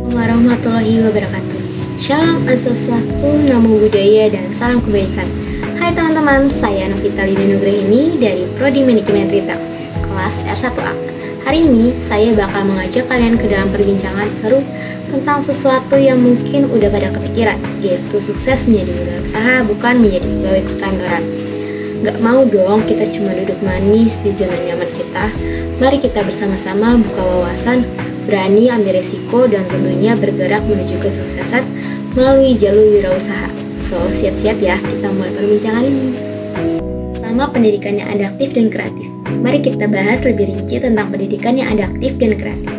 Warahmatullahi wabarakatuh. Shalom Assalamualaikum, namo budaya dan salam kebaikan. Hai teman-teman, saya Novita Lina Nugraini dari Prodi Manajemen Retail kelas R1A. Hari ini saya bakal mengajak kalian ke dalam perbincangan seru tentang sesuatu yang mungkin udah pada kepikiran, yaitu sukses menjadi wirausaha bukan menjadi pegawai kantoran. Gak mau dong kita cuma duduk manis di zona nyaman kita. Mari kita bersama-sama buka wawasan, berani ambil resiko, dan tentunya bergerak menuju kesuksesan melalui jalur wirausaha. So, siap-siap ya, kita mulai perbincangan ini. Pertama, pendidikan yang adaptif dan kreatif. Mari kita bahas lebih rinci tentang pendidikan yang adaptif dan kreatif.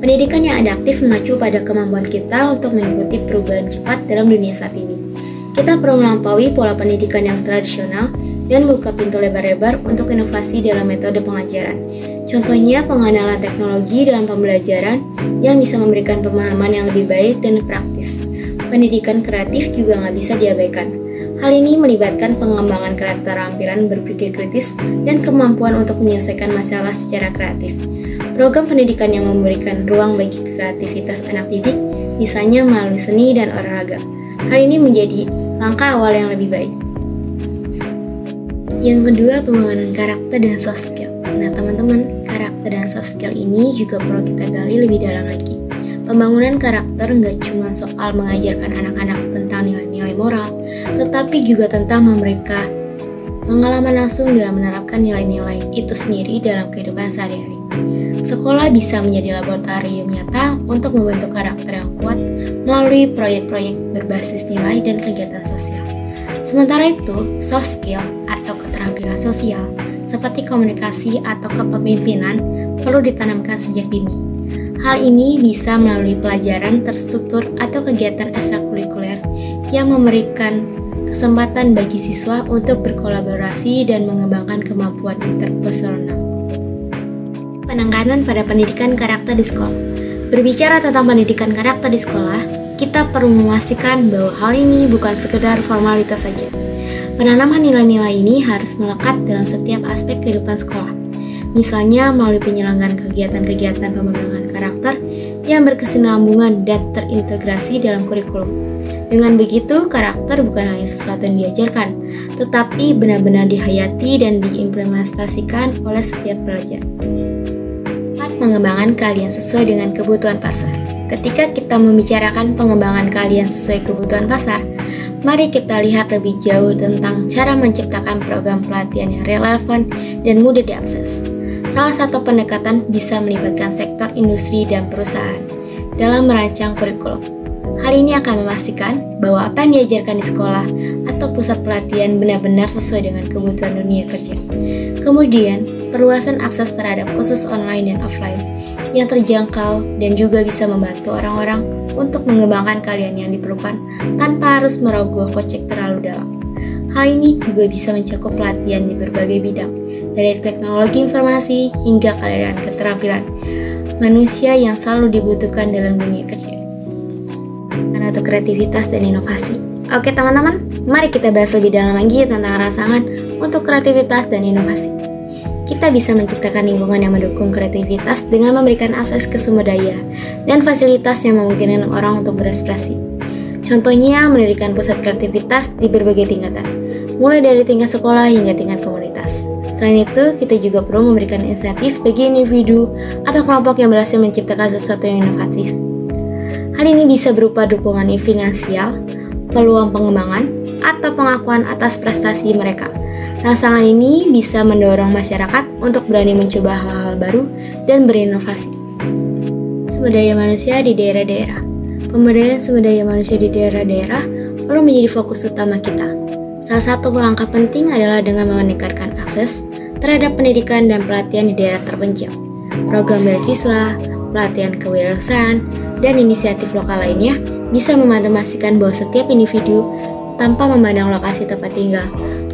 Pendidikan yang adaptif mengacu pada kemampuan kita untuk mengikuti perubahan cepat dalam dunia saat ini. Kita perlu melampaui pola pendidikan yang tradisional dan buka pintu lebar-lebar untuk inovasi dalam metode pengajaran. Contohnya, pengenalan teknologi dalam pembelajaran yang bisa memberikan pemahaman yang lebih baik dan praktis. Pendidikan kreatif juga nggak bisa diabaikan. Hal ini melibatkan pengembangan keterampilan berpikir kritis dan kemampuan untuk menyelesaikan masalah secara kreatif. Program pendidikan yang memberikan ruang bagi kreativitas anak didik, misalnya melalui seni dan olahraga. Hal ini menjadi langkah awal yang lebih baik. Yang kedua, pembangunan karakter dan soft skill. Nah teman-teman, karakter dan soft skill ini juga perlu kita gali lebih dalam lagi. Pembangunan karakter nggak cuma soal mengajarkan anak-anak tentang nilai-nilai moral, tetapi juga tentang mereka pengalaman langsung dalam menerapkan nilai-nilai itu sendiri dalam kehidupan sehari-hari. Sekolah bisa menjadi laboratorium nyata untuk membentuk karakter yang kuat melalui proyek-proyek berbasis nilai dan kegiatan sosial. Sementara itu, soft skill atau keterampilan sosial seperti komunikasi atau kepemimpinan perlu ditanamkan sejak dini. Hal ini bisa melalui pelajaran terstruktur atau kegiatan ekstrakurikuler yang memberikan kesempatan bagi siswa untuk berkolaborasi dan mengembangkan kemampuan interpersonal. Penekanan pada pendidikan karakter di sekolah. Berbicara tentang pendidikan karakter di sekolah, kita perlu memastikan bahwa hal ini bukan sekedar formalitas saja. Penanaman nilai-nilai ini harus melekat dalam setiap aspek kehidupan sekolah. Misalnya melalui penyelenggaraan kegiatan-kegiatan pengembangan karakter yang berkesinambungan dan terintegrasi dalam kurikulum. Dengan begitu, karakter bukan hanya sesuatu yang diajarkan, tetapi benar-benar dihayati dan diimplementasikan oleh setiap pelajar. 4. Pengembangan keahlian sesuai dengan kebutuhan pasar. Ketika kita membicarakan pengembangan keahlian sesuai kebutuhan pasar, mari kita lihat lebih jauh tentang cara menciptakan program pelatihan yang relevan dan mudah diakses. Salah satu pendekatan bisa melibatkan sektor industri dan perusahaan dalam merancang kurikulum. Hal ini akan memastikan bahwa apa yang diajarkan di sekolah atau pusat pelatihan benar-benar sesuai dengan kebutuhan dunia kerja. Kemudian, perluasan akses terhadap kursus online dan offline yang terjangkau dan juga bisa membantu orang-orang untuk mengembangkan keahlian yang diperlukan tanpa harus merogoh kocek terlalu dalam. Hal ini juga bisa mencakup pelatihan di berbagai bidang, dari teknologi informasi hingga keahlian keterampilan manusia yang selalu dibutuhkan dalam dunia kerja. Atau kreativitas dan inovasi. Oke teman-teman, mari kita bahas lebih dalam lagi tentang rangsangan untuk kreativitas dan inovasi. Kita bisa menciptakan lingkungan yang mendukung kreativitas dengan memberikan akses ke sumber daya dan fasilitas yang memungkinkan orang untuk berekspresi. Contohnya, mendirikan pusat kreativitas di berbagai tingkatan, mulai dari tingkat sekolah hingga tingkat komunitas. Selain itu, kita juga perlu memberikan insentif bagi individu atau kelompok yang berhasil menciptakan sesuatu yang inovatif. Hal ini bisa berupa dukungan finansial, peluang pengembangan, atau pengakuan atas prestasi mereka. Rangsangan ini bisa mendorong masyarakat untuk berani mencoba hal-hal baru dan berinovasi. Sumber daya manusia di daerah-daerah. Pemberdayaan sumber daya manusia di daerah-daerah perlu menjadi fokus utama kita. Salah satu langkah penting adalah dengan meningkatkan akses terhadap pendidikan dan pelatihan di daerah terpencil. Program beasiswa, pelatihan kewirausahaan, dan inisiatif lokal lainnya bisa membantu memastikan bahwa setiap individu tanpa memandang lokasi tempat tinggal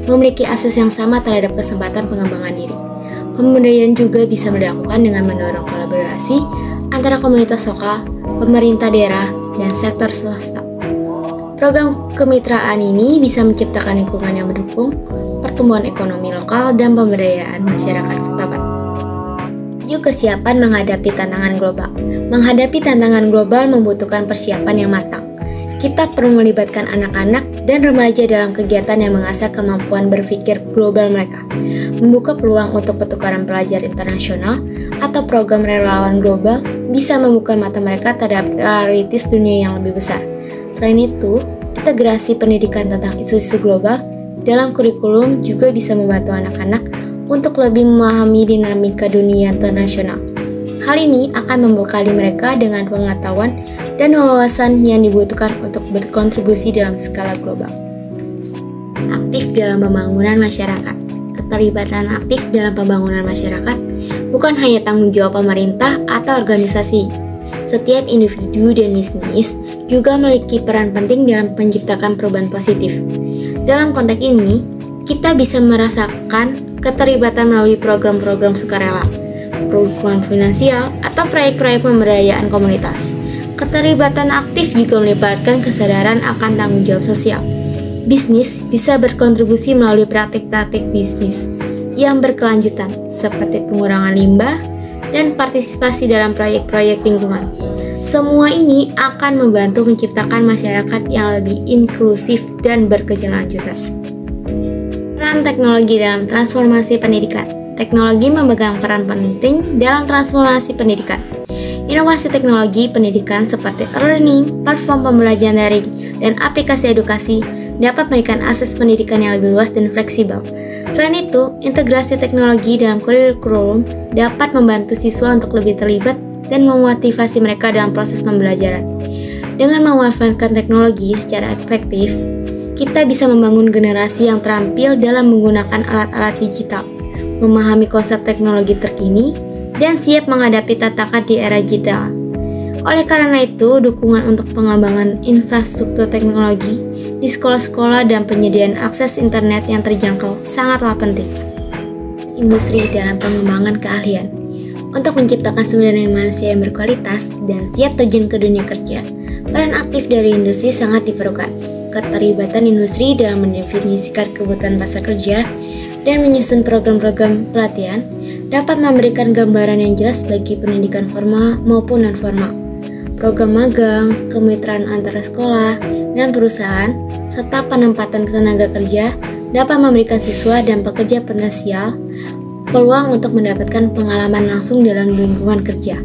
memiliki akses yang sama terhadap kesempatan pengembangan diri. Pemberdayaan juga bisa dilakukan dengan mendorong kolaborasi antara komunitas lokal, pemerintah daerah, dan sektor swasta. Program kemitraan ini bisa menciptakan lingkungan yang mendukung pertumbuhan ekonomi lokal dan pemberdayaan masyarakat setempat. Tujuh, kesiapan menghadapi tantangan global. Menghadapi tantangan global membutuhkan persiapan yang matang. Kita perlu melibatkan anak-anak dan remaja dalam kegiatan yang mengasah kemampuan berpikir global mereka, membuka peluang untuk pertukaran pelajar internasional atau program relawan global bisa membuka mata mereka terhadap realitas dunia yang lebih besar. Selain itu, integrasi pendidikan tentang isu-isu global dalam kurikulum juga bisa membantu anak-anak untuk lebih memahami dinamika dunia internasional. Hal ini akan membekali mereka dengan pengetahuan dan wawasan yang dibutuhkan untuk berkontribusi dalam skala global. Aktif dalam pembangunan masyarakat. Keterlibatan aktif dalam pembangunan masyarakat bukan hanya tanggung jawab pemerintah atau organisasi. Setiap individu dan bisnis juga memiliki peran penting dalam menciptakan perubahan positif. Dalam konteks ini, kita bisa merasakan keterlibatan melalui program-program sukarela, dukungan finansial, atau proyek-proyek pemberdayaan komunitas. Keterlibatan aktif juga melibatkan kesadaran akan tanggung jawab sosial. Bisnis bisa berkontribusi melalui praktik-praktik bisnis yang berkelanjutan, seperti pengurangan limbah dan partisipasi dalam proyek-proyek lingkungan. Semua ini akan membantu menciptakan masyarakat yang lebih inklusif dan berkelanjutan. Peran teknologi dalam transformasi pendidikan. Teknologi memegang peran penting dalam transformasi pendidikan. Inovasi teknologi pendidikan seperti e-learning, platform pembelajaran daring, dan aplikasi edukasi dapat memberikan akses pendidikan yang lebih luas dan fleksibel. Selain itu, integrasi teknologi dalam kurikulum dapat membantu siswa untuk lebih terlibat dan memotivasi mereka dalam proses pembelajaran. Dengan memanfaatkan teknologi secara efektif, kita bisa membangun generasi yang terampil dalam menggunakan alat-alat digital, memahami konsep teknologi terkini, dan siap menghadapi tantangan di era digital. Oleh karena itu, dukungan untuk pengembangan infrastruktur teknologi di sekolah-sekolah dan penyediaan akses internet yang terjangkau sangatlah penting. Industri dalam pengembangan keahlian. Untuk menciptakan sumber daya manusia yang berkualitas dan siap terjun ke dunia kerja, peran aktif dari industri sangat diperlukan. Keterlibatan industri dalam mendefinisikan kebutuhan pasar kerja dan menyusun program-program pelatihan dapat memberikan gambaran yang jelas bagi pendidikan formal maupun non-formal. Program magang, kemitraan antara sekolah dan perusahaan, serta penempatan tenaga kerja dapat memberikan siswa dan pekerja potensial peluang untuk mendapatkan pengalaman langsung dalam lingkungan kerja.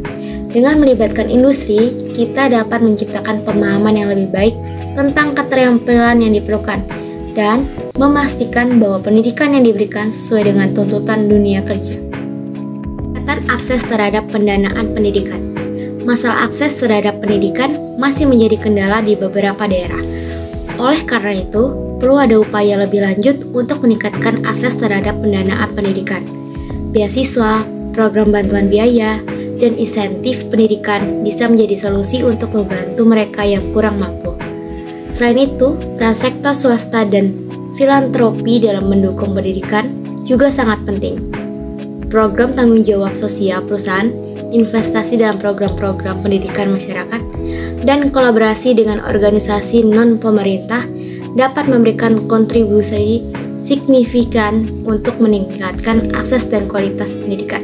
Dengan melibatkan industri, kita dapat menciptakan pemahaman yang lebih baik tentang keterampilan yang diperlukan dan memastikan bahwa pendidikan yang diberikan sesuai dengan tuntutan dunia kerja. Akses terhadap pendanaan pendidikan. Masalah akses terhadap pendidikan masih menjadi kendala di beberapa daerah. Oleh karena itu, perlu ada upaya lebih lanjut untuk meningkatkan akses terhadap pendanaan pendidikan. Beasiswa, program bantuan biaya, dan insentif pendidikan bisa menjadi solusi untuk membantu mereka yang kurang mampu. Selain itu, peran sektor swasta dan filantropi dalam mendukung pendidikan juga sangat penting. Program tanggung jawab sosial perusahaan, investasi dalam program-program pendidikan masyarakat, dan kolaborasi dengan organisasi non-pemerintah dapat memberikan kontribusi signifikan untuk meningkatkan akses dan kualitas pendidikan.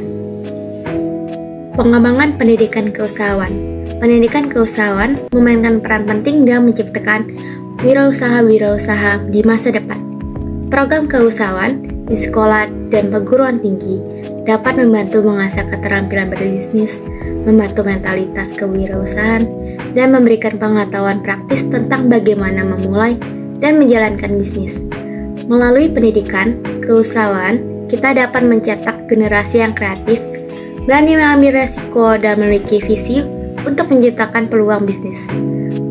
Pengembangan pendidikan keusahawan. Pendidikan keusahawan memainkan peran penting dalam menciptakan wirausaha-wirausaha di masa depan. Program keusahawan di sekolah dan perguruan tinggi dapat membantu mengasah keterampilan berbisnis, membantu mentalitas kewirausahaan, dan memberikan pengetahuan praktis tentang bagaimana memulai dan menjalankan bisnis. Melalui pendidikan keusahawan, kita dapat mencetak generasi yang kreatif, berani mengambil resiko, dan memiliki visi untuk menciptakan peluang bisnis.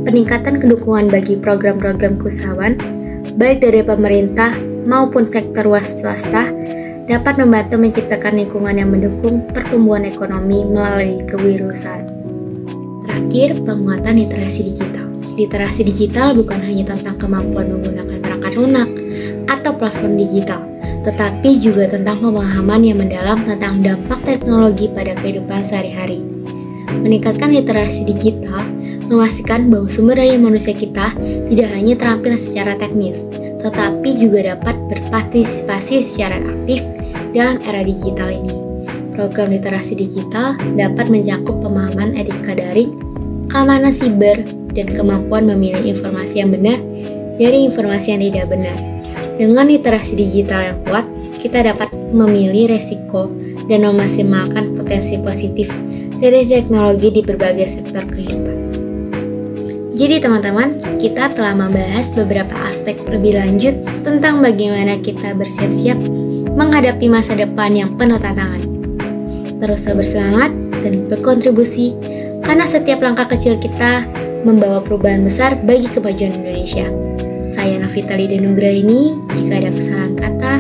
Peningkatan kedukungan bagi program-program keusahawan, baik dari pemerintah maupun sektor swasta, dapat membantu menciptakan lingkungan yang mendukung pertumbuhan ekonomi melalui kewirausahaan. Terakhir, penguatan literasi digital. Literasi digital bukan hanya tentang kemampuan menggunakan perangkat lunak atau platform digital, tetapi juga tentang pemahaman yang mendalam tentang dampak teknologi pada kehidupan sehari-hari. Meningkatkan literasi digital memastikan bahwa sumber daya manusia kita tidak hanya terampil secara teknis, tetapi juga dapat berpartisipasi secara aktif dalam era digital ini. program literasi digital dapat mencakup pemahaman etika daring, keamanan siber, dan kemampuan memilih informasi yang benar dari informasi yang tidak benar. Dengan literasi digital yang kuat, kita dapat memilih resiko dan memaksimalkan potensi positif dari teknologi di berbagai sektor kehidupan. Jadi teman-teman, kita telah membahas beberapa aspek lebih lanjut tentang bagaimana kita bersiap-siap menghadapi masa depan yang penuh tantangan. Terus bersemangat dan berkontribusi, karena setiap langkah kecil kita membawa perubahan besar bagi kemajuan Indonesia. Saya Novita Lida Nugraini, jika ada kesalahan kata,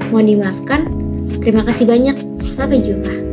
mohon dimaafkan. Terima kasih banyak, sampai jumpa.